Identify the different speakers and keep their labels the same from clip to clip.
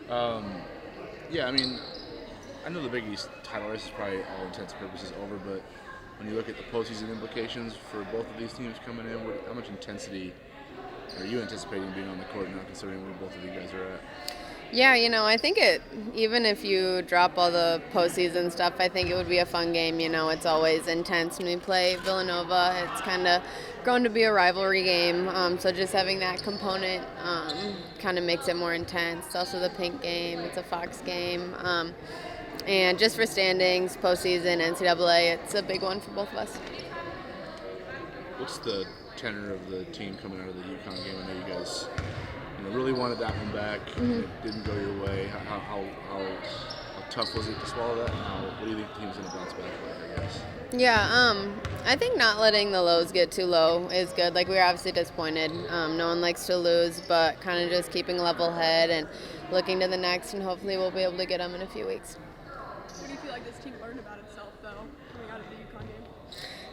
Speaker 1: Yeah, I mean, I know the Big East title race is probably all intents and purposes over, but when you look at the postseason implications for both of these teams coming in, how much intensity are you anticipating being on the court now, considering where both of you guys are at?
Speaker 2: Yeah, I think even if you drop all the postseason stuff, I think it would be a fun game. It's always intense when we play Villanova. It's kind of grown to be a rivalry game. So just having that component kind of makes it more intense. It's also the pink game. It's a Fox game. And just for standings, postseason, NCAA, it's a big one for both of us.
Speaker 1: What's the tenor of the team coming out of the UConn game? I know you guys really wanted that one back. It didn't go your way. How tough was it to swallow that? And what do you think the team's going to bounce back with, I guess?
Speaker 2: Yeah, I think not letting the lows get too low is good. Like, we were obviously disappointed. No one likes to lose, but kind of just keeping a level head and looking to the next, and hopefully we'll be able to get them in a few weeks.
Speaker 3: What do you feel like this team learned about itself, though, coming out of the UConn game?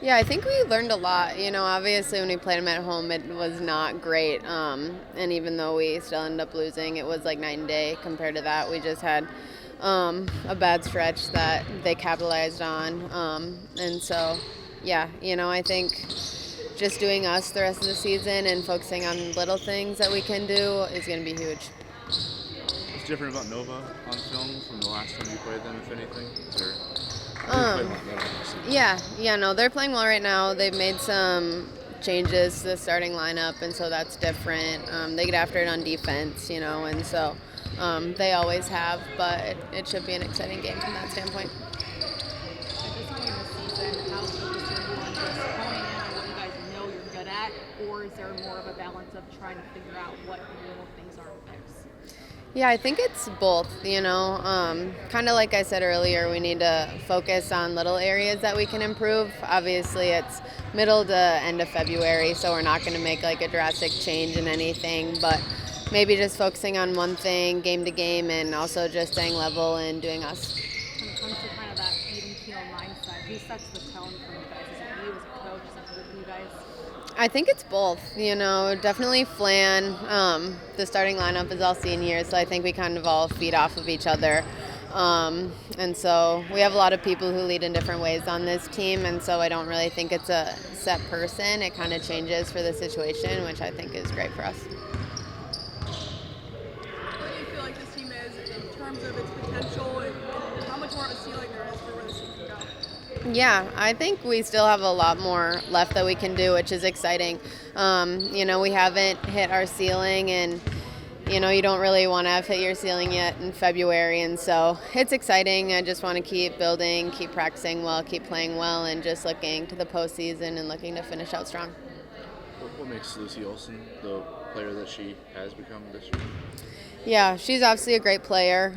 Speaker 2: Yeah, I think we learned a lot. Obviously when we played them at home, it was not great. And even though we still ended up losing, it was like night and day compared to that. We just had a bad stretch that they capitalized on. And so, yeah, I think just doing us the rest of the season and focusing on little things that we can do is going to be huge.
Speaker 1: What's different about Nova on film from the last time you played them, if anything?
Speaker 2: No, they're playing well right now. They've made some changes to the starting lineup, and so that's different. They get after it on defense, and so they always have, but it should be an exciting game from that standpoint.
Speaker 4: At this point in the season, how focused are you on just honing in on what you guys know you're good at, or is there more of a balance of trying to figure out what little things are to fix?
Speaker 2: Yeah, I think it's both, kind of like I said earlier, we need to focus on little areas that we can improve. Obviously, it's middle to end of February, so we're not going to make like a drastic change in anything, but maybe just focusing on one thing, game to game, and also just staying level and doing us.
Speaker 4: When it comes to kind of that even keel mindset, who sets the tone for you guys? Is it you as a coach? Is it with you guys?
Speaker 2: I think it's both, definitely Flan. The starting lineup is all seniors, so I think we kind of all feed off of each other. And so we have a lot of people who lead in different ways on this team, and so I don't really think it's a set person. It kind of changes for the situation, which I think is great for us.
Speaker 3: Where do you feel like this team is in terms of its potential, and how much more of a ceiling there is for where this team can go?
Speaker 2: Yeah, I think we still have a lot more left that we can do, which is exciting. We haven't hit our ceiling, and you don't really want to have hit your ceiling yet in February, and so it's exciting. I just want to keep building, keep practicing well, keep playing well, and just looking to the postseason and looking to finish out strong.
Speaker 1: What makes Lucy Olson the player that she has become this year?
Speaker 2: Yeah, she's obviously a great player.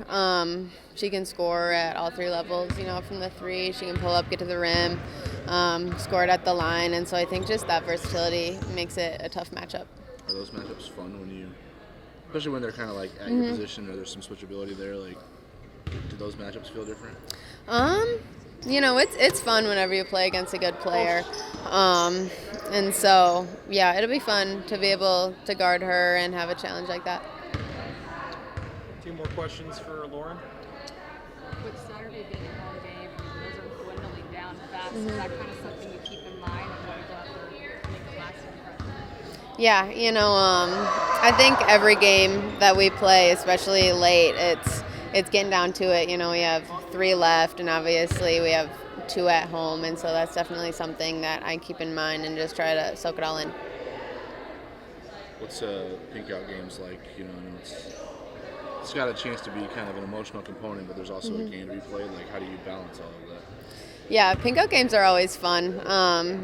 Speaker 2: She can score at all three levels, from the three. She can pull up, get to the rim, score it at the line. And so I think just that versatility makes it a tough matchup.
Speaker 1: Are those matchups fun especially when they're kind of like at your position or there's some switchability there? Like, do those matchups feel different?
Speaker 2: It's fun whenever you play against a good player. And so, yeah, it'll be fun to be able to guard her and have a challenge like that.
Speaker 5: Two more questions for Lauren.
Speaker 4: With Saturday being a home game, those are dwindling down fast. Is that kind of something you keep in mind when you go out there to make a lasting impression?
Speaker 2: Yeah, I think every game that we play, especially late, it's getting down to it. We have 3 left, and obviously we have 2 at home, and so that's definitely something that I keep in mind and just try to soak it all in.
Speaker 1: What's pink out games like? I know it's got a chance to be kind of an emotional component, but there's also a game to be played. Like, how do you balance all of that?
Speaker 2: Yeah, pink out games are always fun.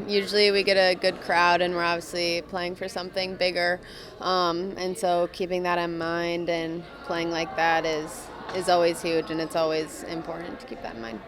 Speaker 2: Usually we get a good crowd, and we're obviously playing for something bigger. And so keeping that in mind and playing like that is always huge, and it's always important to keep that in mind.